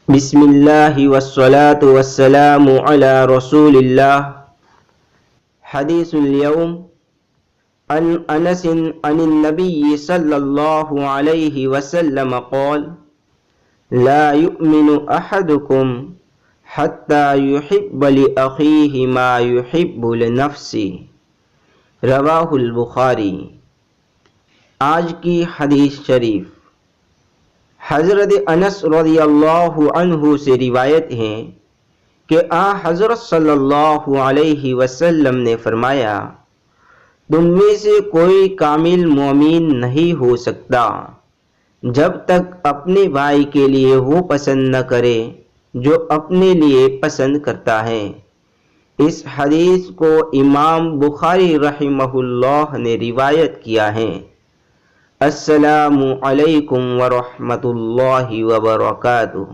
بسم اللہ والصلاة والسلام علی رسول اللہ. حدیث اليوم عن انس عن النبی صلی اللہ علیہ وسلم قال لا يؤمن احدكم حتى يحب لأخيه ما يحب لنفسه. رواہ البخاری. آج کی حدیث شریف حضرت انس رضی اللہ عنہ سے روایت ہے کہ حضرت صلی اللہ علیہ وسلم نے فرمایا، تم میں سے کوئی کامل مومن نہیں ہو سکتا جب تک اپنے بھائی کے لیے وہ پسند نہ کرے جو اپنے لیے پسند کرتا ہے. اس حدیث کو امام بخاری رحمہ اللہ نے روایت کیا ہے. السلام علیکم ورحمۃ اللہ وبرکاتہ.